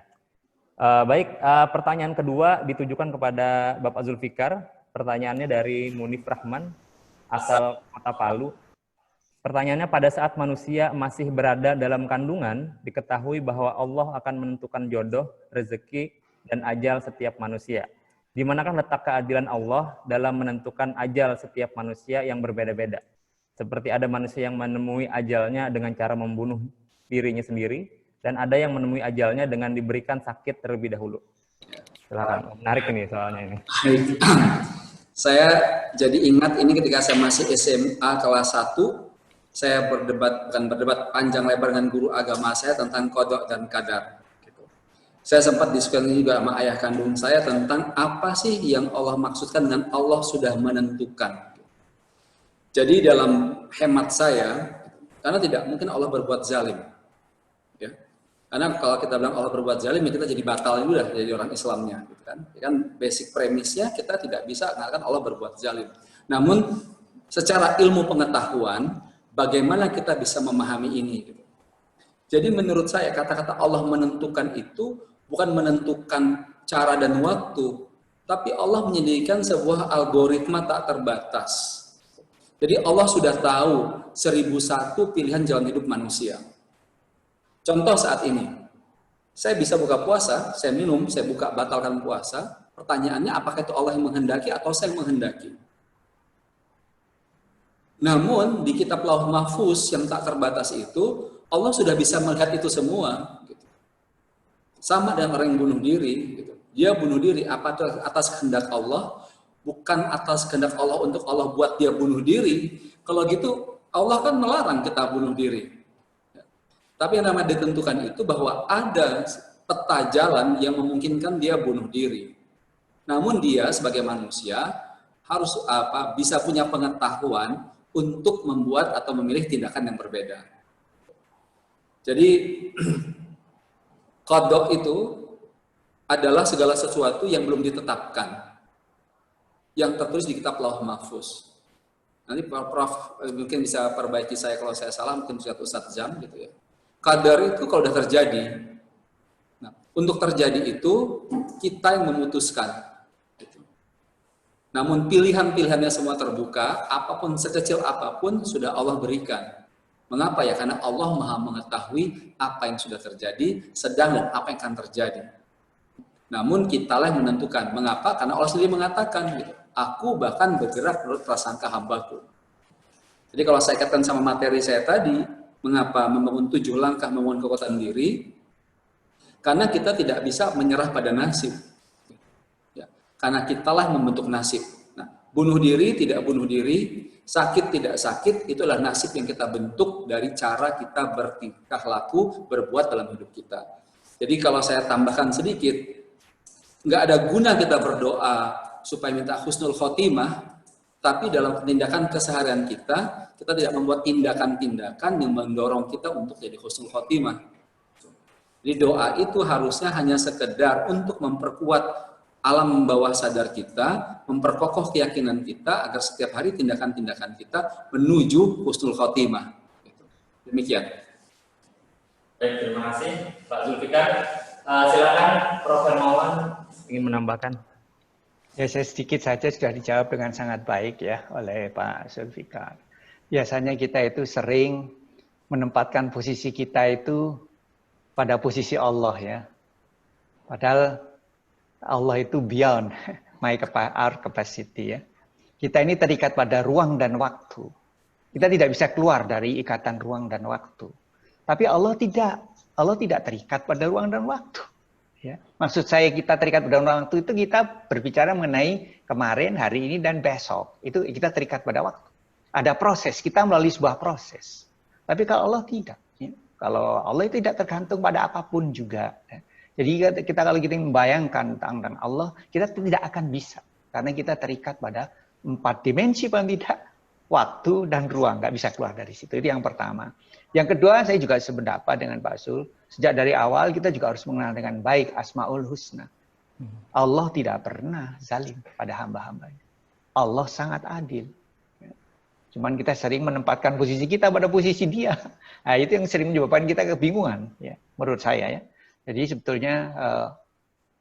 Baik, pertanyaan kedua ditujukan kepada Bapak Zulfikar. Pertanyaannya dari Munif Rahman, asal Kota Palu. Pertanyaannya, pada saat manusia masih berada dalam kandungan, diketahui bahwa Allah akan menentukan jodoh, rezeki, dan ajal setiap manusia. Di manakah letak keadilan Allah dalam menentukan ajal setiap manusia yang berbeda-beda? Seperti ada manusia yang menemui ajalnya dengan cara membunuh dirinya sendiri, dan ada yang menemui ajalnya dengan diberikan sakit terlebih dahulu. Silakan, menarik ini soalnya ini. Saya jadi ingat ini ketika saya masih SMA kelas 1, saya bukan berdebat panjang lebar dengan guru agama saya tentang qada dan qadar. Gitu. Saya sempat diskusi juga sama ayah kandung saya tentang apa sih yang Allah maksudkan dengan Allah sudah menentukan. Jadi dalam hemat saya, karena tidak mungkin Allah berbuat zalim. Ya. Karena kalau kita bilang Allah berbuat zalim, ya kita jadi batal juga jadi orang Islamnya. Gitu kan. Kan basic premisnya kita tidak bisa mengatakan Allah berbuat zalim. Namun secara ilmu pengetahuan, bagaimana kita bisa memahami ini? Jadi menurut saya kata-kata Allah menentukan itu bukan menentukan cara dan waktu, tapi Allah menyediakan sebuah algoritma tak terbatas. Jadi Allah sudah tahu 1001 pilihan jalan hidup manusia. Contoh saat ini, saya bisa buka puasa, saya minum, saya buka batalkan puasa. Pertanyaannya apakah itu Allah yang menghendaki atau saya yang menghendaki? Namun di kitab Lauh Mahfuz yang tak terbatas itu, Allah sudah bisa melihat itu semua. Gitu. Sama dengan orang yang bunuh diri. Gitu. Dia bunuh diri atas kehendak Allah, bukan atas kehendak Allah untuk Allah buat dia bunuh diri. Kalau gitu, Allah kan melarang kita bunuh diri. Tapi yang namanya ditentukan itu bahwa ada peta jalan yang memungkinkan dia bunuh diri. Namun dia sebagai manusia harus bisa punya pengetahuan untuk membuat atau memilih tindakan yang berbeda. Jadi qada itu adalah segala sesuatu yang belum ditetapkan, yang tertulis di kitab Lauh Mahfuz. Nanti Prof mungkin bisa perbaiki saya kalau saya salah, mungkin suatu jam gitu ya. Qadar itu kalau sudah terjadi, nah, untuk terjadi itu kita yang memutuskan. Namun pilihan-pilihannya semua terbuka, apapun sekecil apapun sudah Allah berikan. Mengapa ya? Karena Allah Maha mengetahui apa yang sudah terjadi, sedang dan apa yang akan terjadi. Namun kitalah yang menentukan. Mengapa? Karena Allah sendiri mengatakan, gitu, aku bahkan bergerak menurut prasangka hambaku. Jadi kalau saya kaitkan sama materi saya tadi, mengapa membangun 7 langkah membangun kekuatan diri? Karena kita tidak bisa menyerah pada nasib. Karena kitalah membentuk nasib. Nah, bunuh diri, tidak bunuh diri, sakit, tidak sakit, itulah nasib yang kita bentuk dari cara kita bertingkah laku, berbuat dalam hidup kita. Jadi kalau saya tambahkan sedikit, nggak ada guna kita berdoa supaya minta husnul khotimah, tapi dalam tindakan keseharian kita tidak membuat tindakan-tindakan yang mendorong kita untuk jadi husnul khotimah. Jadi doa itu harusnya hanya sekedar untuk memperkuat alam bawah sadar kita, memperkokoh keyakinan kita agar setiap hari tindakan-tindakan kita menuju husnul khotimah. Demikian. Baik, terima kasih Pak Zulfikar. Silakan Prof. Hermawan ingin menambahkan. Ya, saya sedikit saja sudah dijawab dengan sangat baik ya oleh Pak Zulfikar. Biasanya kita itu sering menempatkan posisi kita itu pada posisi Allah ya. Padahal Allah itu beyond our capacity ya. Kita ini terikat pada ruang dan waktu. Kita tidak bisa keluar dari ikatan ruang dan waktu. Tapi Allah tidak terikat pada ruang dan waktu. Ya. Maksud saya kita terikat pada ruang dan waktu itu kita berbicara mengenai kemarin, hari ini, dan besok. Itu kita terikat pada waktu. Ada proses, kita melalui sebuah proses. Tapi kalau Allah tidak. Ya. Kalau Allah itu tidak tergantung pada apapun juga. Ya. Jadi kalau kita membayangkan tentang Allah, kita tidak akan bisa. Karena kita terikat pada 4 dimensi paling tidak. waktu dan ruang, nggak bisa keluar dari situ. Itu yang pertama. Yang kedua, saya juga sependapat dengan Pak Sul. Sejak dari awal kita juga harus mengenal dengan baik Asmaul Husna. Allah tidak pernah zalim pada hamba-hambanya. Allah sangat adil. Cuman kita sering menempatkan posisi kita pada posisi dia. Nah, itu yang sering menyebabkan kita kebingungan, ya, menurut saya ya. Jadi sebetulnya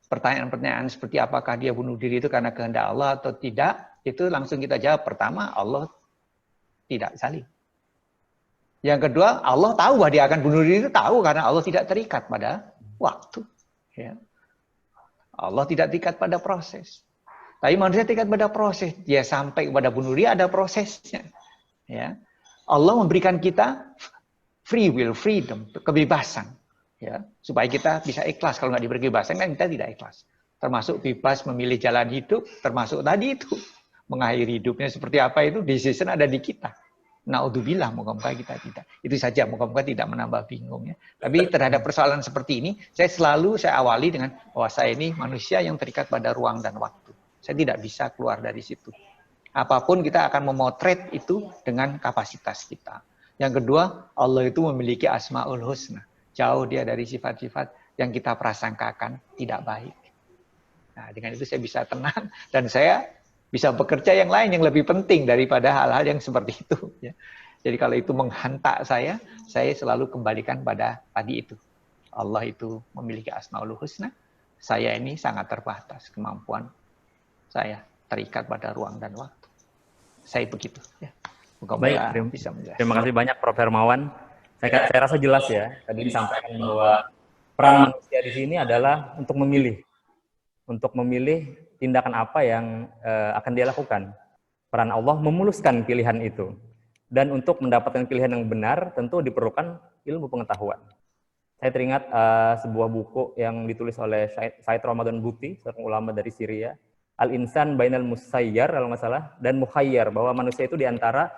pertanyaan-pertanyaan seperti apakah dia bunuh diri itu karena kehendak Allah atau tidak, itu langsung kita jawab. Pertama, Allah tidak zalim. Yang kedua, Allah tahu bahwa dia akan bunuh diri itu tahu karena Allah tidak terikat pada waktu. Ya. Allah tidak terikat pada proses. Tapi manusia terikat pada proses. Dia sampai kepada bunuh diri ada prosesnya. Ya. Allah memberikan kita free will, freedom, kebebasan. Ya, supaya kita bisa ikhlas. Kalau nggak diberi kebebasan kan kita tidak ikhlas. Termasuk bebas memilih jalan hidup, termasuk tadi itu. Mengakhiri hidupnya seperti apa itu, decision ada di kita. Naudzubillah, moga-moga kita tidak. Itu saja, moga-moga tidak menambah bingung ya. Tapi terhadap persoalan seperti ini, saya awali dengan bahwa saya ini manusia yang terikat pada ruang dan waktu. Saya tidak bisa keluar dari situ. Apapun kita akan memotret itu dengan kapasitas kita. Yang kedua, Allah itu memiliki Asmaul Husna. Jauh dia dari sifat-sifat yang kita prasangkakan tidak baik. Nah, dengan itu saya bisa tenang dan saya bisa bekerja yang lain yang lebih penting daripada hal-hal yang seperti itu. Ya. Jadi kalau itu menghantak saya selalu kembalikan pada tadi itu. Allah itu memiliki Asmaul Husna. Saya ini sangat terbatas kemampuan saya terikat pada ruang dan waktu. Saya begitu. Ya. Moga-moga bisa menjelaskan. Terima kasih banyak Prof. Hermawan. Saya rasa jelas ya. Tadi disampaikan bahwa peran manusia di sini adalah untuk memilih. Untuk memilih tindakan apa yang akan dia lakukan. Peran Allah memuluskan pilihan itu. Dan untuk mendapatkan pilihan yang benar, tentu diperlukan ilmu pengetahuan. Saya teringat sebuah buku yang ditulis oleh Said Ramadan Buti, seorang ulama dari Syria. Al-Insan Bainal Musayyar, kalau nggak salah, dan Mukhayyar, bahwa manusia itu diantara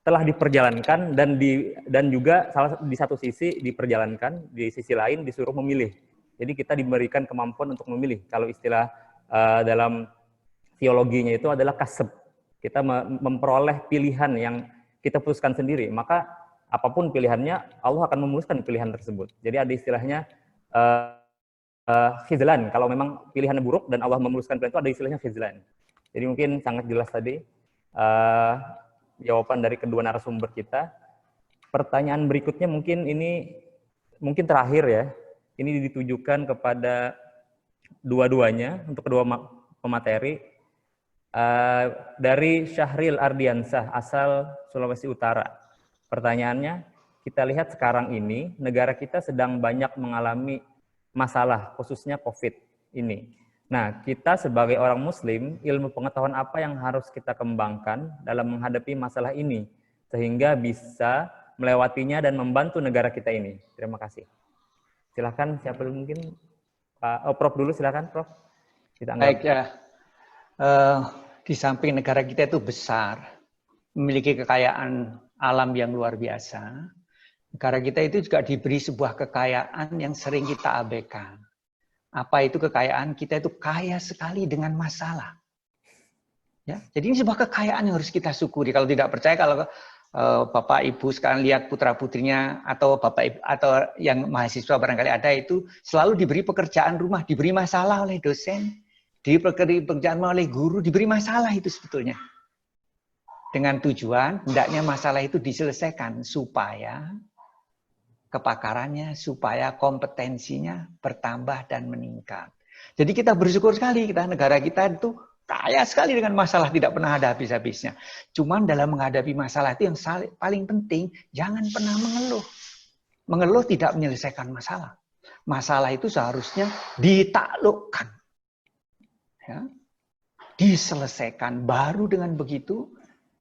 telah diperjalankan dan juga di satu sisi diperjalankan, di sisi lain disuruh memilih. Jadi kita diberikan kemampuan untuk memilih. Kalau istilah dalam teologinya itu adalah kasab. Kita memperoleh pilihan yang kita putuskan sendiri. Maka apapun pilihannya, Allah akan memuluskan pilihan tersebut. Jadi ada istilahnya khizlan. Kalau memang pilihannya buruk dan Allah memuluskan pilihan itu, ada istilahnya khizlan. Jadi mungkin sangat jelas tadi jawaban dari kedua narasumber kita. Pertanyaan berikutnya mungkin terakhir ya. Ini ditujukan kepada dua-duanya, untuk kedua pemateri. Dari Syahril Ardiansah, asal Sulawesi Utara. Pertanyaannya, kita lihat sekarang ini, negara kita sedang banyak mengalami masalah, khususnya COVID ini. Nah, kita sebagai orang Muslim, ilmu pengetahuan apa yang harus kita kembangkan dalam menghadapi masalah ini, sehingga bisa melewatinya dan membantu negara kita ini. Terima kasih. Silakan, siapa mungkin? Prof dulu, silakan, Prof. Baik ya. Di samping negara kita itu besar, memiliki kekayaan alam yang luar biasa, negara kita itu juga diberi sebuah kekayaan yang sering kita abaikan. Apa itu kekayaan? Kita itu kaya sekali dengan masalah. Ya, jadi ini sebuah kekayaan yang harus kita syukuri. Kalau tidak percaya, kalau Bapak Ibu sekarang lihat putra-putrinya atau atau yang mahasiswa barangkali ada itu selalu diberi pekerjaan rumah, diberi masalah oleh dosen, diberi pekerjaan oleh guru, diberi masalah itu sebetulnya. Dengan tujuan hendaknya masalah itu diselesaikan supaya kepakarannya, supaya kompetensinya bertambah dan meningkat. Jadi kita bersyukur sekali, negara kita itu kaya sekali dengan masalah, tidak pernah ada habis-habisnya. Cuman dalam menghadapi masalah itu yang paling penting, jangan pernah mengeluh. Mengeluh tidak menyelesaikan masalah. Masalah itu seharusnya ditaklukkan. Ya. Diselesaikan. Baru dengan begitu,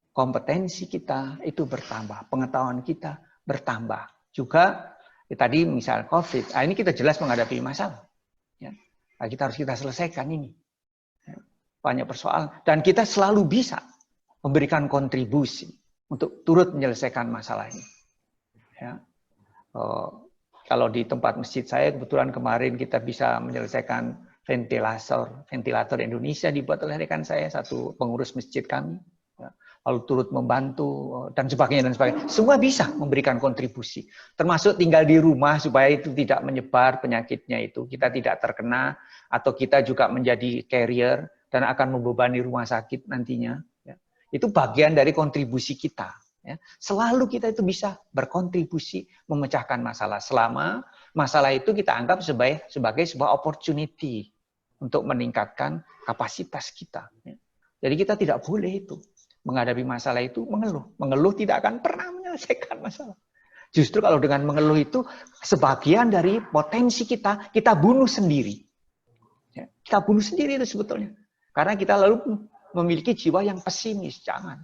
kompetensi kita itu bertambah. Pengetahuan kita bertambah. Juga tadi misal COVID, ini kita jelas menghadapi masalah. Ya. Kita harus selesaikan ini. Ya. Banyak persoalan. Dan kita selalu bisa memberikan kontribusi untuk turut menyelesaikan masalah ini. Ya. Kalau di tempat masjid saya, kebetulan kemarin kita bisa menyelesaikan ventilator Indonesia dibuat oleh rekan saya, satu pengurus masjid kami. Ya. lalu turut membantu dan sebagainya dan sebagainya. Semua bisa memberikan kontribusi. Termasuk tinggal di rumah supaya itu tidak menyebar penyakitnya itu. Kita tidak terkena atau kita juga menjadi carrier dan akan membebani rumah sakit nantinya. Itu bagian dari kontribusi kita. Selalu kita itu bisa berkontribusi memecahkan masalah selama masalah itu kita anggap sebagai sebuah opportunity untuk meningkatkan kapasitas kita. Jadi kita tidak boleh itu menghadapi masalah itu mengeluh. Mengeluh tidak akan pernah menyelesaikan masalah. Justru kalau dengan mengeluh itu sebagian dari potensi kita bunuh sendiri. Kita bunuh sendiri itu sebetulnya. Karena kita lalu memiliki jiwa yang pesimis. Jangan.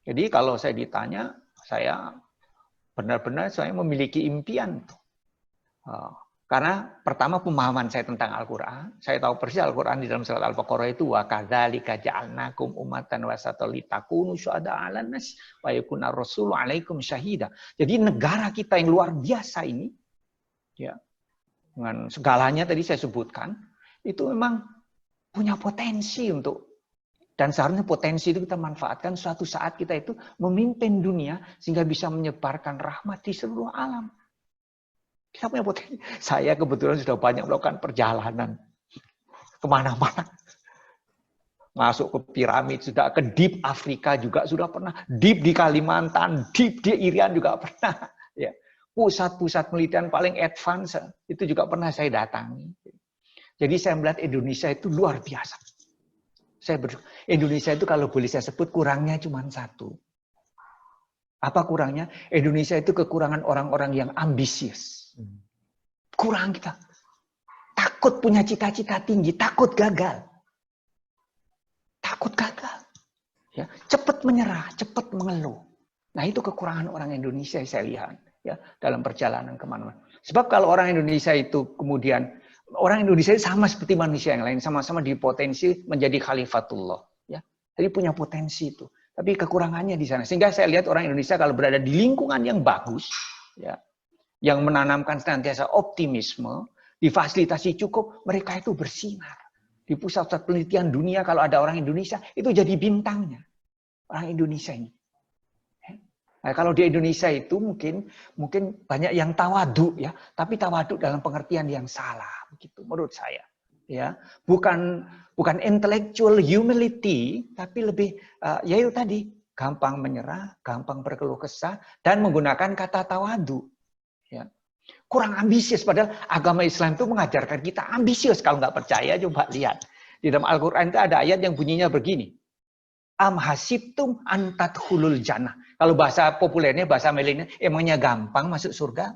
Jadi kalau saya ditanya, saya benar-benar saya memiliki impian. Karena pertama pemahaman saya tentang Al-Quran, saya tahu persis Al-Quran di dalam surat Al-Baqarah itu wa kadzalika ja'alnakum ummatan wasatan litakunu syuhada'a 'alan nas wa yakuna rasulu 'alaikum syahida. Jadi negara kita yang luar biasa ini ya dengan segalanya tadi saya sebutkan itu memang punya potensi untuk dan seharusnya potensi itu kita manfaatkan suatu saat kita itu memimpin dunia sehingga bisa menyebarkan rahmat di seluruh alam. Kita punya potensi. Saya kebetulan sudah banyak melakukan perjalanan kemana-mana. Masuk ke piramid, sudah ke deep Afrika juga sudah pernah. Deep di Kalimantan, deep di Irian juga pernah. Ya. Pusat-pusat penelitian paling advance itu juga pernah saya datangi. Jadi saya melihat Indonesia itu luar biasa. Indonesia itu kalau boleh saya sebut kurangnya cuma satu. Apa kurangnya? Indonesia itu kekurangan orang-orang yang ambisius. Kurang kita. Takut punya cita-cita tinggi, takut gagal. Takut gagal. Ya, cepat menyerah, cepat mengeluh. Nah itu kekurangan orang Indonesia yang saya lihat ya dalam perjalanan kemana-mana. Sebab kalau orang Indonesia itu kemudian orang Indonesia sama seperti manusia yang lain, sama-sama dipotensi menjadi khalifatullah. Ya. Jadi punya potensi itu. Tapi kekurangannya di sana. Sehingga saya lihat orang Indonesia kalau berada di lingkungan yang bagus, ya, yang menanamkan senantiasa optimisme, difasilitasi cukup, mereka itu bersinar. Di pusat-pusat penelitian dunia kalau ada orang Indonesia, itu jadi bintangnya. Orang Indonesia ini. Nah, kalau di Indonesia itu mungkin banyak yang tawadu ya, tapi tawadu dalam pengertian yang salah begitu menurut saya. Ya, bukan intellectual humility, tapi lebih ya itu tadi, gampang menyerah, gampang berkeluh kesah dan menggunakan kata tawadu. Ya. Kurang ambisius padahal agama Islam itu mengajarkan kita ambisius. Kalau nggak percaya coba lihat. Di dalam Al-Qur'an itu ada ayat yang bunyinya begini. Am hasibtum an tadkhulul jannah. Kalau bahasa populernya, bahasa milenial, emangnya gampang masuk surga?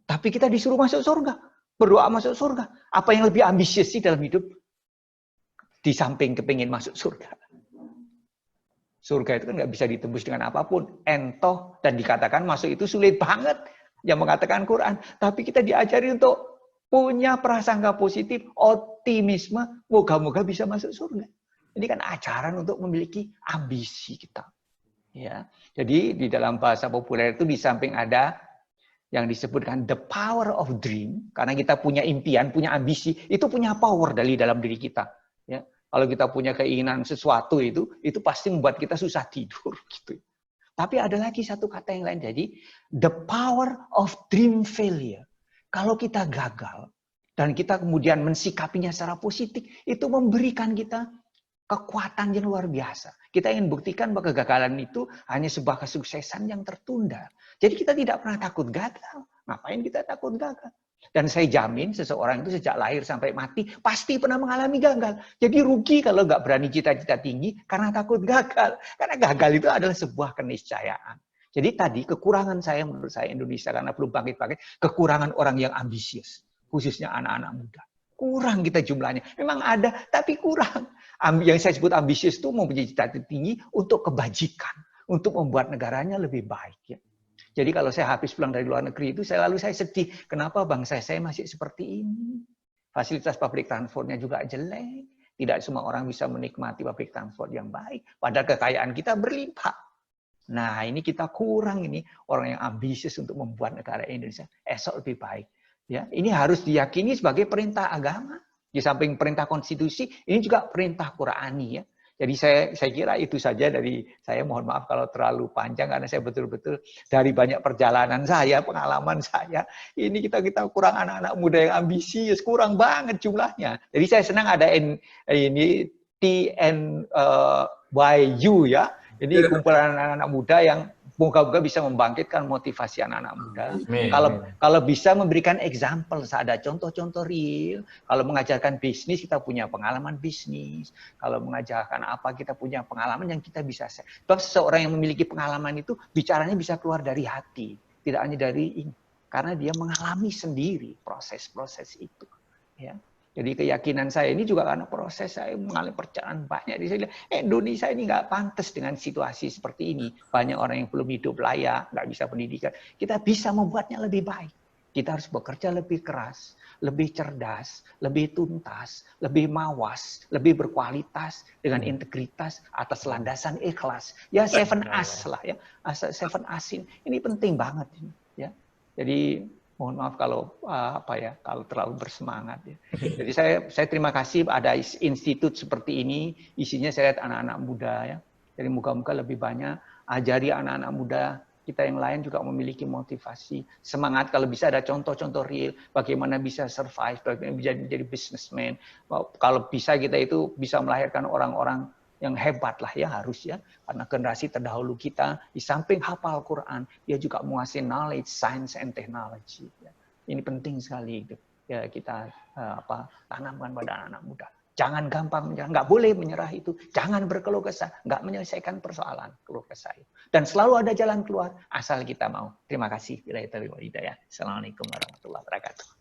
Tapi kita disuruh masuk surga. Berdoa masuk surga. Apa yang lebih ambisius sih dalam hidup? Di samping kepingin masuk surga. Surga itu kan nggak bisa ditembus dengan apapun. Entoh dan dikatakan masuk itu sulit banget. Yang mengatakan Quran. Tapi kita diajari untuk punya prasangka positif, optimisme. Moga-moga bisa masuk surga. Ini kan ajaran untuk memiliki ambisi kita. Ya, jadi di dalam bahasa populer itu di samping ada yang disebutkan the power of dream, karena kita punya impian, punya ambisi, itu punya power dari dalam diri kita. Ya, kalau kita punya keinginan sesuatu itu pasti membuat kita susah tidur. Gitu. Tapi ada lagi satu kata yang lain, jadi the power of dream failure. Kalau kita gagal dan kita kemudian mensikapinya secara positif, itu memberikan kita kekuatan yang luar biasa. Kita ingin buktikan bahwa kegagalan itu hanya sebuah kesuksesan yang tertunda. Jadi kita tidak pernah takut gagal. Ngapain kita takut gagal? Dan saya jamin seseorang itu sejak lahir sampai mati pasti pernah mengalami gagal. Jadi rugi kalau nggak berani cita-cita tinggi karena takut gagal. Karena gagal itu adalah sebuah keniscayaan. Jadi tadi kekurangan saya menurut saya Indonesia karena belum bangkit-bangkit. Kekurangan orang yang ambisius. Khususnya anak-anak muda. Kurang kita jumlahnya. Memang ada, tapi kurang. Yang saya sebut ambisius itu mempunyai cita-cita tinggi untuk kebajikan. Untuk membuat negaranya lebih baik. Ya. Jadi kalau saya habis pulang dari luar negeri itu, saya sedih. Kenapa bangsa saya masih seperti ini? Fasilitas public transportnya juga jelek. Tidak semua orang bisa menikmati public transport yang baik. Padahal kekayaan kita berlimpah. Nah ini kita kurang ini. Orang yang ambisius untuk membuat negara Indonesia esok lebih baik. Ya, ini harus diyakini sebagai perintah agama. Di samping perintah konstitusi, ini juga perintah Qur'ani ya. Jadi saya kira itu saja dari saya. Mohon maaf kalau terlalu panjang karena saya betul-betul dari banyak perjalanan saya, pengalaman saya, ini kita kurang anak-anak muda yang ambisius, kurang banget jumlahnya. Jadi saya senang ada ini TNYU ya. Ini kumpulan anak-anak muda yang moga-moga bisa membangkitkan motivasi anak-anak muda. Kalau bisa memberikan example, ada contoh-contoh real. Kalau mengajarkan bisnis, kita punya pengalaman bisnis. Kalau mengajarkan apa, kita punya pengalaman yang kita bisa share. Sebab seseorang yang memiliki pengalaman itu, bicaranya bisa keluar dari hati. Tidak hanya dari ini. Karena dia mengalami sendiri proses-proses itu. Ya. Jadi keyakinan saya ini juga karena proses saya mengalami perjalanan banyak. Jadi saya bilang, Indonesia ini nggak pantas dengan situasi seperti ini. Banyak orang yang belum hidup layak, nggak bisa pendidikan. Kita bisa membuatnya lebih baik. Kita harus bekerja lebih keras, lebih cerdas, lebih tuntas, lebih mawas, lebih berkualitas, dengan integritas atas landasan ikhlas. Ya 7As lah ya, 7As ini penting banget. Ya. Jadi mohon maaf kalau kalau terlalu bersemangat ya. Jadi saya terima kasih ada institut seperti ini, isinya saya lihat anak-anak muda ya. Jadi moga-moga lebih banyak ajari anak-anak muda kita yang lain juga memiliki motivasi, semangat. Kalau bisa ada contoh-contoh real bagaimana bisa survive, bagaimana bisa menjadi businessman. Kalau bisa kita itu bisa melahirkan orang-orang yang hebat lah ya, harus ya, karena generasi terdahulu kita di samping hafal Quran dia juga menguasai knowledge, science and technology ya. Ini penting sekali ya, kita tanamkan pada anak-anak muda. Jangan gampang menyerah, nggak boleh menyerah itu, jangan berkeluh kesah, nggak menyelesaikan persoalan keluh kesah itu. Dan selalu ada jalan keluar asal kita mau. Terima kasih. Assalamualaikum warahmatullahi wabarakatuh.